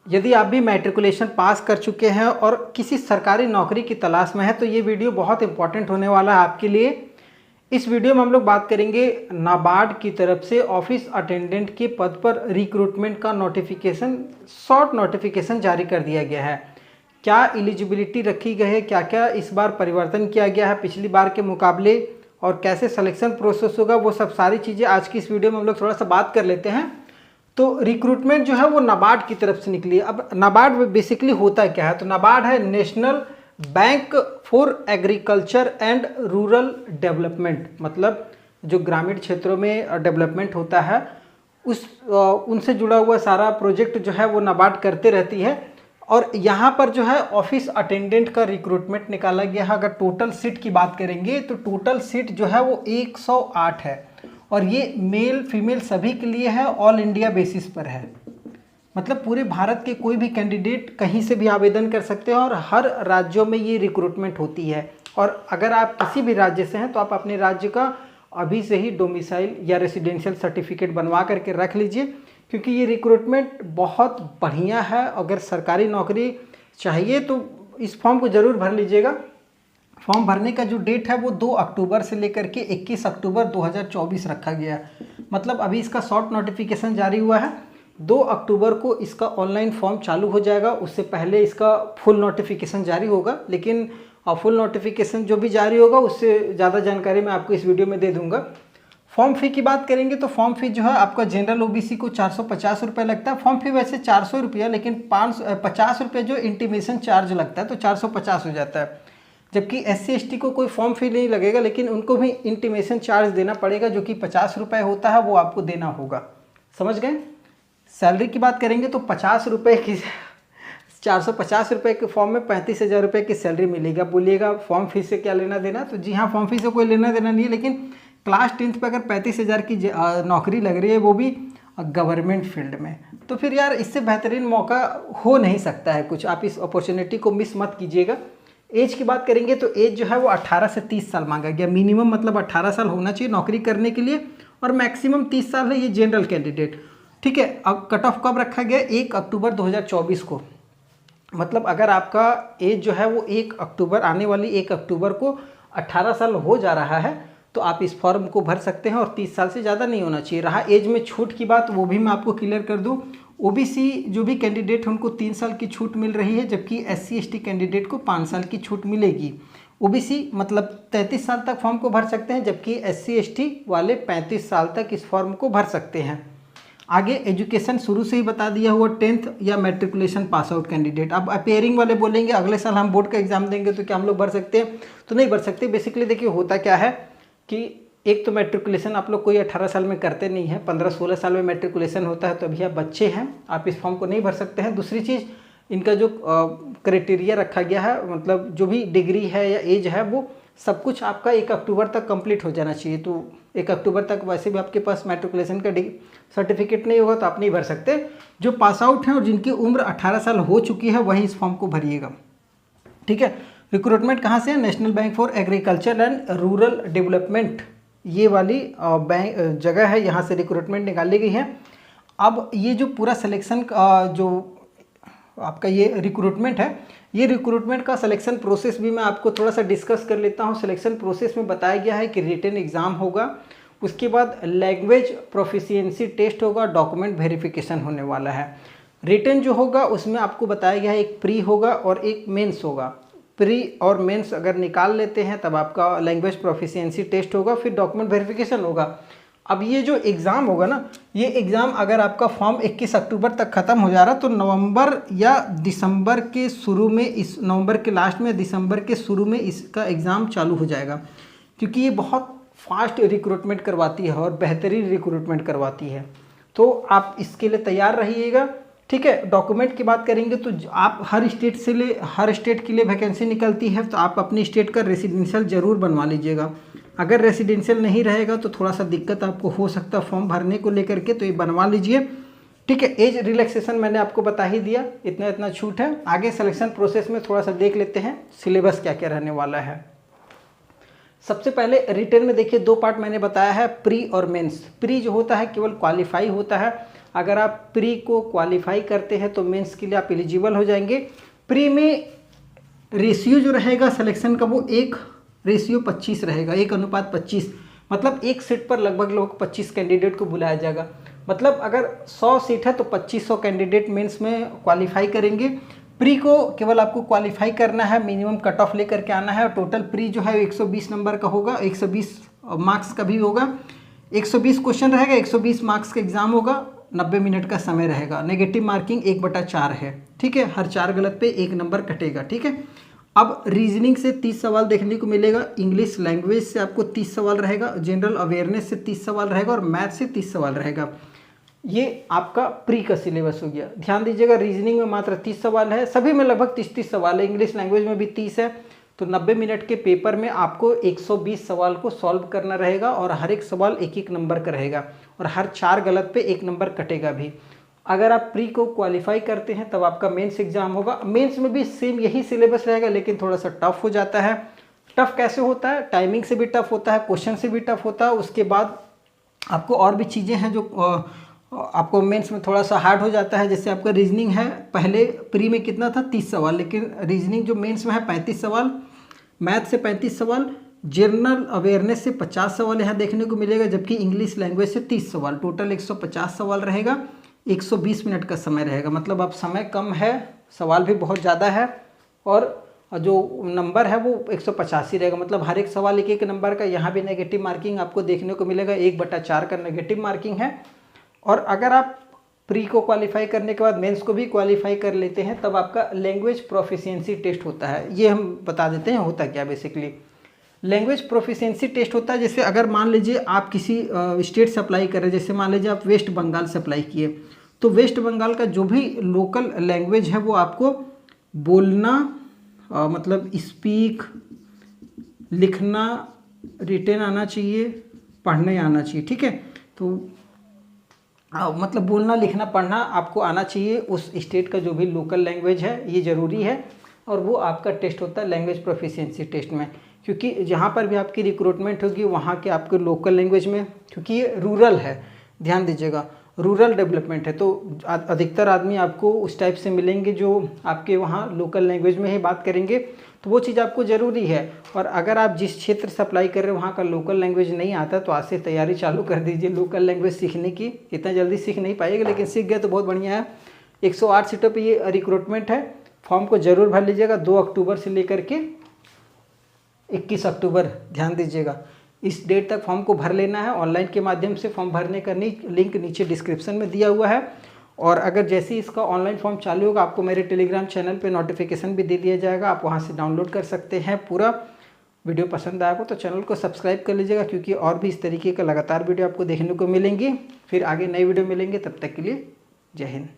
यदि आप भी मैट्रिकुलेशन पास कर चुके हैं और किसी सरकारी नौकरी की तलाश में है तो ये वीडियो बहुत इंपॉर्टेंट होने वाला है आपके लिए। इस वीडियो में हम लोग बात करेंगे नाबार्ड की तरफ से ऑफिस अटेंडेंट के पद पर रिक्रूटमेंट का नोटिफिकेशन, शॉर्ट नोटिफिकेशन जारी कर दिया गया है। क्या एलिजिबिलिटी रखी गई है, क्या क्या इस बार परिवर्तन किया गया है पिछली बार के मुकाबले, और कैसे सिलेक्शन प्रोसेस होगा, वो सब सारी चीज़ें आज की इस वीडियो में हम लोग थोड़ा सा बात कर लेते हैं। तो रिक्रूटमेंट जो है वो नाबार्ड की तरफ से निकली है। अब नाबार्ड बेसिकली होता क्या है, तो नाबार्ड है national bank for agriculture and rural development, मतलब जो ग्रामीण क्षेत्रों में डेवलपमेंट होता है उनसे जुड़ा हुआ सारा प्रोजेक्ट जो है वो नाबार्ड करते रहती है। और यहाँ पर जो है ऑफिस अटेंडेंट का रिक्रूटमेंट निकाला गया है। अगर टोटल सीट की बात करेंगे तो टोटल सीट जो है वो 108 है, और ये मेल फीमेल सभी के लिए है, ऑल इंडिया बेसिस पर है। मतलब पूरे भारत के कोई भी कैंडिडेट कहीं से भी आवेदन कर सकते हैं और हर राज्यों में ये रिक्रूटमेंट होती है। और अगर आप किसी भी राज्य से हैं तो आप अपने राज्य का अभी से ही डोमिसाइल या रेसिडेंशियल सर्टिफिकेट बनवा करके रख लीजिए, क्योंकि ये रिक्रूटमेंट बहुत बढ़िया है। अगर सरकारी नौकरी चाहिए तो इस फॉर्म को ज़रूर भर लीजिएगा। फॉर्म भरने का जो डेट है वो 2 अक्टूबर से लेकर के 21 अक्टूबर 2024 रखा गया है। मतलब अभी इसका शॉर्ट नोटिफिकेशन जारी हुआ है, 2 अक्टूबर को इसका ऑनलाइन फॉर्म चालू हो जाएगा। उससे पहले इसका फुल नोटिफिकेशन जारी होगा, लेकिन फुल नोटिफिकेशन जो भी जारी होगा उससे ज़्यादा जानकारी मैं आपको इस वीडियो में दे दूंगा। फॉर्म फ़ी की बात करेंगे तो फॉर्म फ़ी जो है आपका जनरल ओबीसी को 450 रुपये लगता है। फॉर्म फ़ी वैसे 400 रुपया, लेकिन 50 रुपये जो इंटीमेशन चार्ज लगता है तो 450 हो जाता है। जबकि SC ST को कोई फॉर्म फ़ी नहीं लगेगा, लेकिन उनको भी इंटीमेशन चार्ज देना पड़ेगा जो कि 50 रुपये होता है, वो आपको देना होगा। समझ गए। सैलरी की बात करेंगे तो 50 रुपये की 450 रुपये के फॉर्म में 35,000 रुपये की सैलरी मिलेगी। आप बोलिएगा फॉर्म फीस से क्या लेना देना, तो जी हाँ, फॉर्म फीस से कोई लेना देना नहीं है, लेकिन क्लास 10th पे अगर 35,000 की नौकरी लग रही है, वो भी गवर्नमेंट फील्ड में, तो फिर यार इससे बेहतरीन मौका हो नहीं सकता है कुछ। आप इस अपॉर्चुनिटी को मिस मत कीजिएगा। एज की बात करेंगे तो एज जो है वो 18 से 30 साल मांगा गया। मिनिमम मतलब 18 साल होना चाहिए नौकरी करने के लिए, और मैक्सिमम 30 साल है ये जनरल कैंडिडेट। ठीक है। अब कट ऑफ कब रखा गया, 1 अक्टूबर 2024 को। मतलब अगर आपका एज जो है वो 1 अक्टूबर, आने वाली 1 अक्टूबर को 18 साल हो जा रहा है, तो आप इस फॉर्म को भर सकते हैं, और 30 साल से ज़्यादा नहीं होना चाहिए। रहा एज में छूट की बात, वो भी मैं आपको क्लियर कर दूं। ओबीसी जो भी कैंडिडेट है उनको 3 साल की छूट मिल रही है, जबकि SC ST कैंडिडेट को 5 साल की छूट मिलेगी। ओबीसी मतलब 33 साल तक फॉर्म को भर सकते हैं, जबकि SC ST वाले 35 साल तक इस फॉर्म को भर सकते हैं। आगे एजुकेशन शुरू से ही बता दिया हुआ, 10th या मैट्रिकुलेशन पास आउट कैंडिडेट। अब अपेयरिंग वाले बोलेंगे अगले साल हम बोर्ड का एग्जाम देंगे तो क्या हम लोग भर सकते हैं, तो नहीं भर सकते। बेसिकली देखिए होता क्या है कि एक तो मैट्रिकुलेशन आप लोग कोई 18 साल में करते नहीं है, 15-16 साल में मैट्रिकुलेशन होता है, तो अभी आप बच्चे हैं, आप इस फॉर्म को नहीं भर सकते हैं। दूसरी चीज़, इनका जो क्राइटेरिया रखा गया है, मतलब जो भी डिग्री है या एज है, वो सब कुछ आपका 1 अक्टूबर तक कंप्लीट हो जाना चाहिए। तो 1 अक्टूबर तक वैसे भी आपके पास मैट्रिकुलेशन का सर्टिफिकेट नहीं होगा तो आप नहीं भर सकते। जो पास आउट हैं और जिनकी उम्र 18 साल हो चुकी है वही इस फॉर्म को भरिएगा। ठीक है। रिक्रूटमेंट कहाँ से है, national bank for agriculture and rural development, ये वाली बैंक जगह है, यहाँ से रिक्रूटमेंट निकाली गई है। अब ये जो पूरा सिलेक्शन जो आपका ये रिक्रूटमेंट है, ये रिक्रूटमेंट का सिलेक्शन प्रोसेस भी मैं आपको थोड़ा सा डिस्कस कर लेता हूँ। सिलेक्शन प्रोसेस में बताया गया है कि रिटन एग्ज़ाम होगा, उसके बाद लैंग्वेज प्रोफिशिएंसी टेस्ट होगा, डॉक्यूमेंट वेरिफिकेशन होने वाला है। रिटन जो होगा उसमें आपको बताया गया है एक प्री होगा और एक मेंस होगा। प्री और मेंस अगर निकाल लेते हैं तब आपका लैंग्वेज प्रोफिशिएंसी टेस्ट होगा, फिर डॉक्यूमेंट वेरिफिकेशन होगा। अब ये जो एग्ज़ाम होगा ना, ये एग्ज़ाम अगर आपका फॉर्म 21 अक्टूबर तक ख़त्म हो जा रहा है तो नवंबर या दिसंबर के शुरू में, इस नवंबर के लास्ट में, दिसंबर के शुरू में इसका एग्ज़ाम चालू हो जाएगा, क्योंकि ये बहुत फास्ट रिक्रूटमेंट करवाती है और बेहतरीन रिक्रूटमेंट करवाती है। तो आप इसके लिए तैयार रहिएगा। ठीक है। डॉक्यूमेंट की बात करेंगे तो आप हर स्टेट के लिए वैकेंसी निकलती है, तो आप अपनी स्टेट का रेसिडेंशियल ज़रूर बनवा लीजिएगा। अगर रेसिडेंशियल नहीं रहेगा तो थोड़ा सा दिक्कत आपको हो सकता है फॉर्म भरने को लेकर के, तो ये बनवा लीजिए। ठीक है। एज रिलैक्सेशन मैंने आपको बता ही दिया, इतना छूट है। आगे सिलेक्शन प्रोसेस में थोड़ा सा देख लेते हैं सिलेबस क्या क्या रहने वाला है। सबसे पहले रिटन में देखिए 2 पार्ट मैंने बताया है, प्री और मेंस। प्री जो होता है केवल क्वालिफाई होता है, अगर आप प्री को क्वालिफाई करते हैं तो मेंस के लिए आप एलिजिबल हो जाएंगे। प्री में रेशियो जो रहेगा सिलेक्शन का वो 1:25 रहेगा, 1:25। मतलब एक सीट पर लगभग 25 कैंडिडेट को बुलाया जाएगा। मतलब अगर 100 सीट है तो 2500 कैंडिडेट मेंस में क्वालिफाई करेंगे। प्री को केवल आपको क्वालिफाई करना है, मिनिमम कट ऑफ लेकर के आना है। और टोटल प्री जो है 120 नंबर का होगा, 120 मार्क्स का भी होगा। 120 क्वेश्चन रहेगा, 120 मार्क्स का एग्जाम होगा, 90 मिनट का समय रहेगा। नेगेटिव मार्किंग 1/4 है, ठीक है। हर 4 गलत पे 1 नंबर कटेगा, ठीक है। अब रीजनिंग से 30 सवाल देखने को मिलेगा, इंग्लिश लैंग्वेज से आपको 30 सवाल रहेगा, जनरल अवेयरनेस से 30 सवाल रहेगा और मैथ से 30 सवाल रहेगा। ये आपका प्री का सिलेबस हो गया। ध्यान दीजिएगा, रीजनिंग में मात्र 30 सवाल है, सभी में लगभग 30-30 सवाल है, इंग्लिश लैंग्वेज में भी 30 है। तो 90 मिनट के पेपर में आपको 120 सवाल को सॉल्व करना रहेगा और हर एक सवाल 1-1 नंबर का रहेगा और हर 4 गलत पे 1 नंबर कटेगा भी। अगर आप प्री को क्वालिफाई करते हैं तब आपका मेंस एग्जाम होगा। मेंस में भी सेम यही सिलेबस रहेगा, लेकिन थोड़ा सा टफ हो जाता है। टफ कैसे होता है? टाइमिंग से भी टफ होता है, क्वेश्चन से भी टफ होता है। उसके बाद आपको और भी चीज़ें हैं जो आपको मेंस में थोड़ा सा हार्ड हो जाता है। जैसे आपका रीजनिंग है, पहले प्री में कितना था? 30 सवाल, लेकिन रीजनिंग जो मेंस में है 35 सवाल, मैथ से 35 सवाल, जनरल अवेयरनेस से 50 सवाल यहाँ देखने को मिलेगा, जबकि इंग्लिश लैंग्वेज से 30 सवाल, टोटल 150 सवाल रहेगा। 120 मिनट का समय रहेगा। मतलब अब समय कम है, सवाल भी बहुत ज़्यादा है और जो नंबर है वो 185 रहेगा। मतलब हर एक सवाल 1-1 नंबर का। यहाँ भी नेगेटिव मार्किंग आपको देखने को मिलेगा, 1/4 का नेगेटिव मार्किंग है। और अगर आप प्री को क्वालिफाई करने के बाद मेंस को भी क्वालिफाई कर लेते हैं तब आपका लैंग्वेज प्रोफिशिएंसी टेस्ट होता है। ये हम बता देते हैं होता क्या। बेसिकली लैंग्वेज प्रोफिशिएंसी टेस्ट होता है, जैसे अगर मान लीजिए आप किसी स्टेट से अप्लाई कर रहे हैं, जैसे मान लीजिए आप वेस्ट बंगाल से अप्लाई किए, तो वेस्ट बंगाल का जो भी लोकल लैंग्वेज है वो आपको बोलना, मतलब स्पीक, लिखना, रिटेन आना चाहिए, पढ़ने आना चाहिए, ठीक है। तो मतलब बोलना, लिखना, पढ़ना आपको आना चाहिए। उस स्टेट का जो भी लोकल लैंग्वेज है ये ज़रूरी है और वो आपका टेस्ट होता है लैंग्वेज प्रोफिशिएंसी टेस्ट में। क्योंकि जहाँ पर भी आपकी रिक्रूटमेंट होगी वहाँ के आपके लोकल लैंग्वेज में, क्योंकि ये रूरल है, ध्यान दीजिएगा, रूरल डेवलपमेंट है, तो अधिकतर आदमी आपको उस टाइप से मिलेंगे जो आपके वहाँ लोकल लैंग्वेज में ही बात करेंगे। तो वो चीज़ आपको ज़रूरी है। और अगर आप जिस क्षेत्र से अप्लाई कर रहे हो वहाँ का लोकल लैंग्वेज नहीं आता तो आज से तैयारी चालू कर दीजिए लोकल लैंग्वेज सीखने की। इतना जल्दी सीख नहीं पाएगा, लेकिन सीख गए तो बहुत बढ़िया है। 108 सीटों पर ये रिक्रूटमेंट है। फॉर्म को ज़रूर भर लीजिएगा 2 अक्टूबर से लेकर के 21 अक्टूबर, ध्यान दीजिएगा, इस डेट तक फॉर्म को भर लेना है। ऑनलाइन के माध्यम से फॉर्म भरने का लिंक नीचे डिस्क्रिप्शन में दिया हुआ है। और अगर जैसे ही इसका ऑनलाइन फॉर्म चालू होगा आपको मेरे टेलीग्राम चैनल पे नोटिफिकेशन भी दे दिया जाएगा, आप वहां से डाउनलोड कर सकते हैं पूरा। वीडियो पसंद आया हो तो चैनल को सब्सक्राइब कर लीजिएगा, क्योंकि और भी इस तरीके का लगातार वीडियो आपको देखने को मिलेंगी। फिर आगे नई वीडियो मिलेंगे, तब तक के लिए जय हिंद।